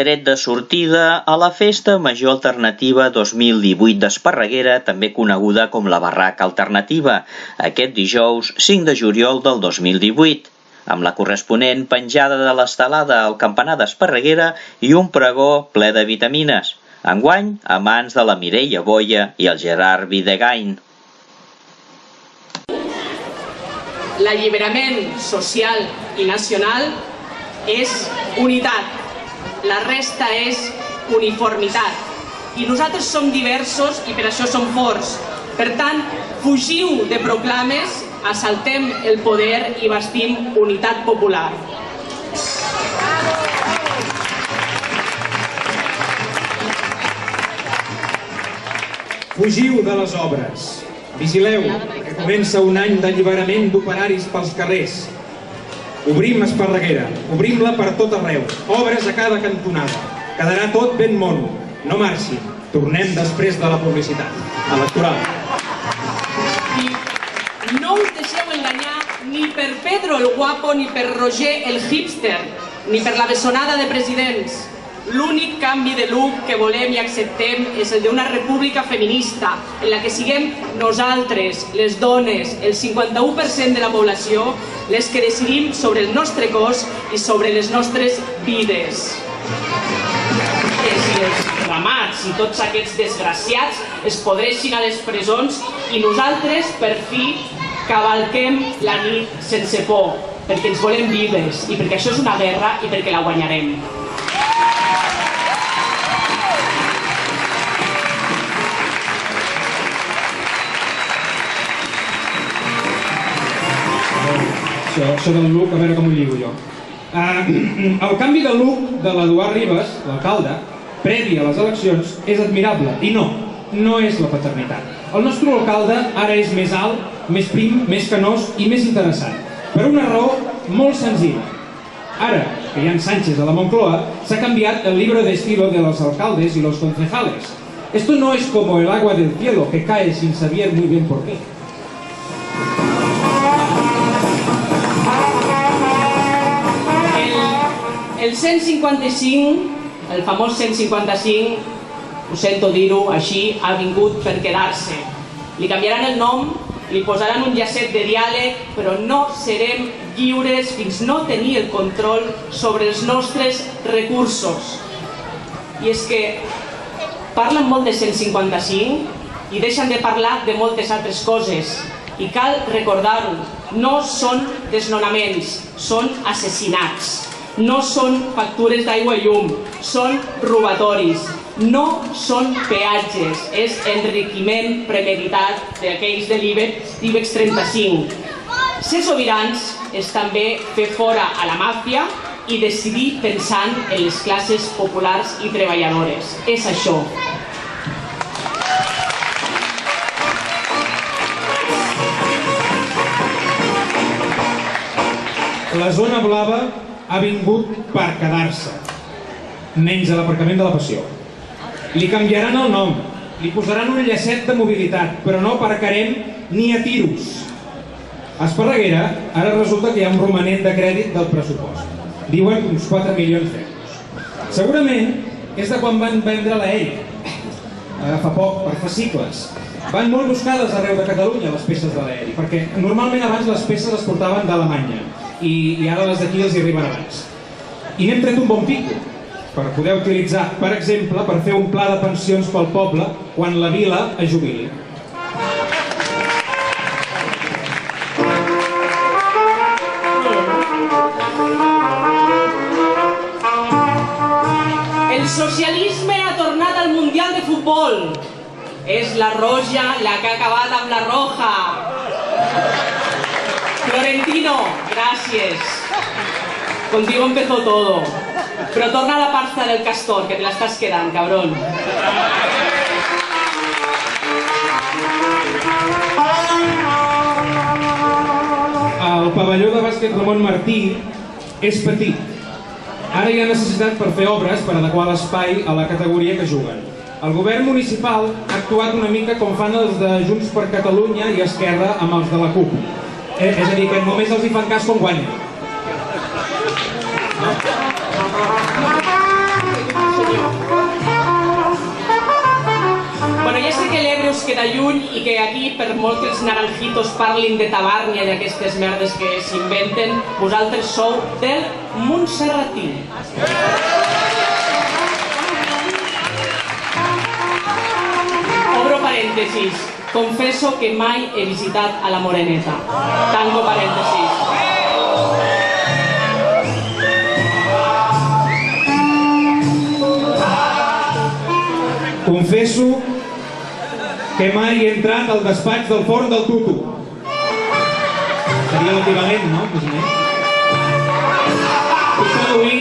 tret de sortida a la Festa Major Alternativa 2018 d'Esparreguera, també coneguda com la Barraca Alternativa, aquest dijous 5 de juliol del 2018, amb la corresponent penjada de l'estelada al campanar d'Esparreguera i un pregó ple de vitamines, enguany a mans de la Mireia Boia i el Gerard Videgain. L'alliberament social i nacional és unitat. La resta és uniformitat. I nosaltres som diversos i per això som forts. Per tant, fugiu de proclames, assaltem el poder i bastim unitat popular. Fugiu de les obres. Vigileu, que comença un any d'alliberament d'operaris pels carrers. Obrim Esparreguera, obrim-la per tot arreu, obres a cada cantonada. Quedarà tot ben mono. No marxin, tornem després de la publicitat electoral. I no us deixeu enganyar ni per Pedro el guapo, ni per Roger el hipster, ni per la bessonada de presidents. L'únic canvi de look que volem i acceptem és el d'una república feminista, en la que siguem nosaltres, les dones, el 51% de la població, les que decidim sobre el nostre cos i sobre les nostres vides. Que si els ramats i tots aquests desgraciats es podreixin a les presons i nosaltres, per fi, cavalquem la nit sense por, perquè ens volem vives i perquè això és una guerra i perquè la guanyarem. Això del look, a veure com ho lligo jo. El canvi de look de l'Eduard Ribas, l'alcalde, previ a les eleccions, és admirable. I no és la paternitat. El nostre alcalde ara és més alt, més prim, més canós i més interessant. Per una raó molt senzilla. Ara, que hi ha Sánchez a la Moncloa, s'ha canviat el libro de estilo de los alcaldes y los concejales. Esto no es como el agua del cielo, que cae sin saber muy bien por qué. El 155, el famós 155, ho sento dir-ho així, ha vingut per quedar-se. Li canviaran el nom, li posaran un llacet de diàleg, però no serem lliures fins no tenir el control sobre els nostres recursos. I és que parlen molt de 155 i deixen de parlar de moltes altres coses. I cal recordar-ho, no són desnonaments, són assassinats. No són factures d'aigua i llum, són robatoris, no són peatges, és enriquiment premeditat d'aquells de l'IBEX 35. Ser sobirans és també fer fora a la màfia i decidir pensant en les classes populars i treballadores. És això. La zona blava ha vingut per quedar-se, menys a l'aparcament de la Passió. Li canviaran el nom, li posaran un llacet de mobilitat, però no aparcarem ni a tiros. A Esparreguera ara resulta que hi ha un romanent de crèdit del pressupost. Diuen uns 4 milions d'euros. Segurament és de quan van vendre l'aeri, fa poc, per fascicles. Van molt buscades arreu de Catalunya les peces de l'aeri, perquè normalment abans les peces les portaven d'Alemanya i ara les d'aquí els hi arriben abans. I n'hem tret un bon pico per poder utilitzar, per exemple, per fer un pla de pensions pel poble quan la vila es jubili. El socialisme ha tornat al Mundial de Futbol. És la roja la que ha acabat amb la roja. Florentino, gracias. Contigo empezó todo. Pero torna a la pasta del castor, que te la estás quedando, cabrón. El pavelló de bàsquet Ramon Martí és petit. Ara hi ha necessitat per fer obres per adequar l'espai a la categoria que juguen. El govern municipal ha actuat una mica com fan els de Junts per Catalunya i Esquerra amb els de la CUP. És a dir, que només els hi fan cas quan guanyen. Bueno, ja sé que l'Ebre us queda lluny i que aquí, per molt que els naranjitos parlin de tabàrnia i d'aquestes merdes que s'inventen, vosaltres sou del Montserratí. Obro parèntesis. Confesso que mai he visitat a la Moreneta. Tanco parèntesis. Confesso que mai he entrat al despatx del forn del Tutu. Seria l'equivalent, no?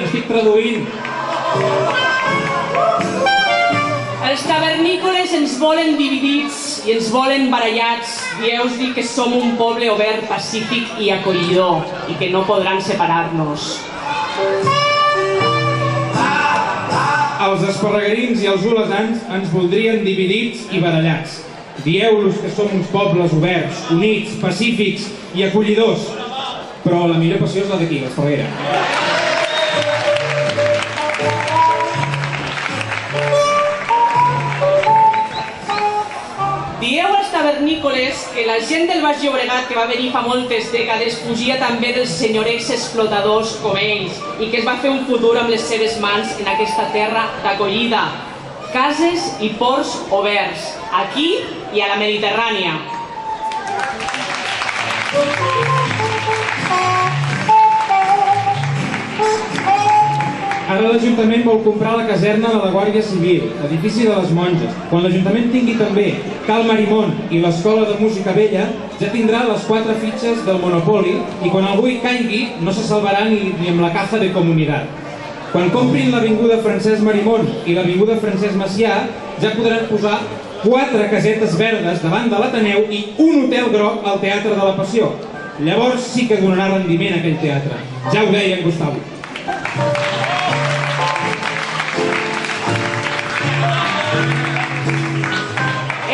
Estic traduint. Els tavernícoles ens volen dividits i ens volen barallats. Dieu-nos que som un poble obert, pacífic i acollidor i que no podran separar-nos. Els esparregarins i els olesans ens voldrien dividits i barallats. Dieu-los que som uns pobles oberts, units, pacífics i acollidors. Però la millor passió és la d'aquí, l'Esparreguera. Dieu als tavernícoles que la gent del Baix Llobregat que va venir fa moltes dècades fugia també dels senyorets explotadors com ells i que es va fer un futur amb les seves mans en aquesta terra d'acollida. Cases i ports oberts, aquí i a la Mediterrània. Ara l'Ajuntament vol comprar la caserna de la Guàrdia Civil, l'edifici de les Monges. Quan l'Ajuntament tingui també Cal Marimón i l'Escola de Música Vella, ja tindrà les 4 fitxes del Monopoli i quan algú hi caigui no se salvarà ni amb la caja de comunitat. Quan comprin l'Avinguda Francesc Marimón i l'Avinguda Francesc Macià, ja podran posar 4 casetes verdes davant de l'Ateneu i un hotel groc al Teatre de la Passió. Llavors sí que donarà rendiment a aquell teatre. Ja ho deia en Gustavo.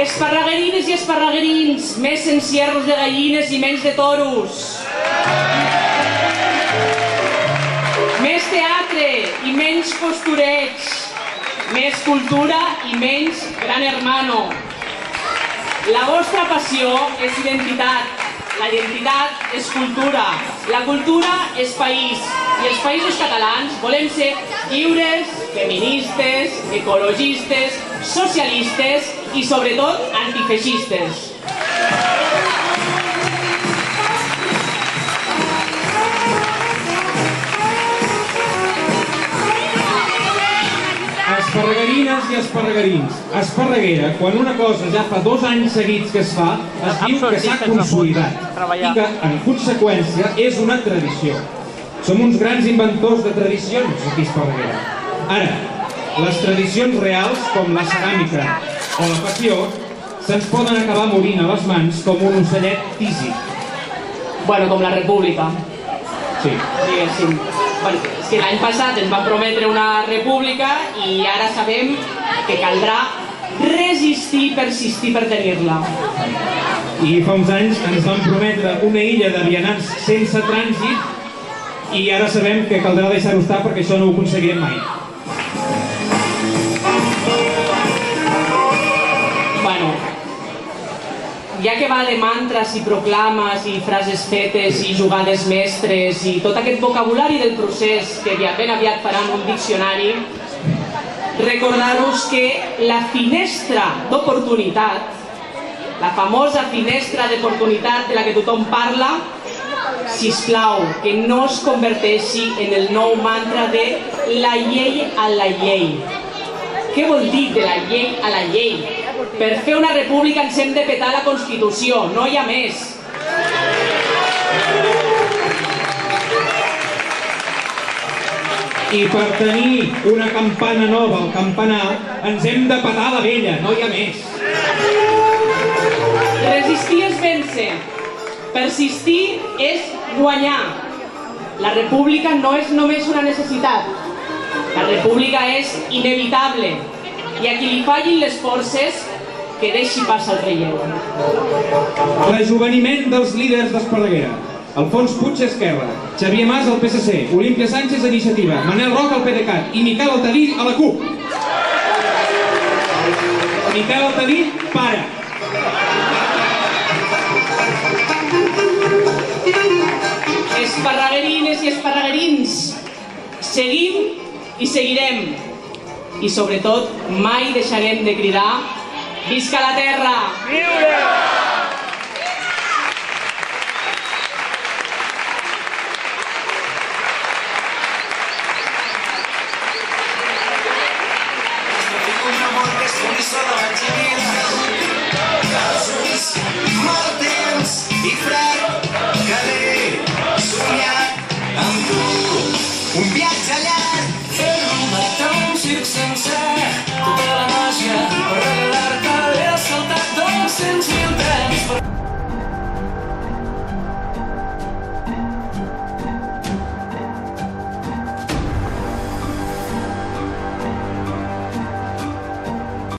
Esparreguerines i esparreguerins, més encierros de gallines i menys de toros. Més teatre i menys postureig. Més cultura i menys Gran Hermano. La vostra passió és identitat. La identitat és cultura. La cultura és país. I els països catalans volem ser lliures, feministes, ecologistes, socialistes i sobretot antifeixistes. Esparregarines i esparregarins. Esparreguera, quan una cosa ja fa 2 anys seguits que es fa, es diu que s'ha consolidat i que, en conseqüència, és una tradició. Som uns grans inventors de tradicions, aquí a Esparreguera. Ara, les tradicions reals, com la ceràmica o la passió, se'ns poden acabar morint a les mans com un ocellet tísic. Bueno, com la república. Sí. Diguéssim. Bueno, és que l'any passat ens van prometre una república i ara sabem que caldrà resistir i persistir per tenir-la. I fa uns anys ens van prometre una illa de vianants sense trànsit i ara sabem que caldrà deixar-ho estar perquè això no ho aconseguirem mai. Bueno, ja que va de mantres i proclames i frases fetes i jugades mestres i tot aquest vocabulari del procés que ben aviat faran un diccionari, recordar-vos que la finestra d'oportunitat, la famosa finestra d'oportunitat de la que tothom parla, sisplau, que no es converteixi en el nou mantra de la llei a la llei. Què vol dir de la llei a la llei? Per fer una república ens hem de petar la Constitució, no hi ha més. I per tenir una campana nova al campanar ens hem de petar la vella, no hi ha més. Resistir és vèncer. Persistir és guanyar. La república no és només una necessitat. La república és inevitable. I a qui li fallin les forces, que deixi passar el relleu. Rejoveniment dels líders d'Esparreguera. Alfons Puig, Esquerra. Xavier Mas, al PSC. Olímpia Sánchez, Iniciativa. Manel Roca, al PDeCAT. I Miquel Altadí, a la CUP. Miquel Altadí, para. Esparraguerines i esparraguerins, seguim i seguirem. I sobretot mai deixarem de cridar: visca la terra! Viure!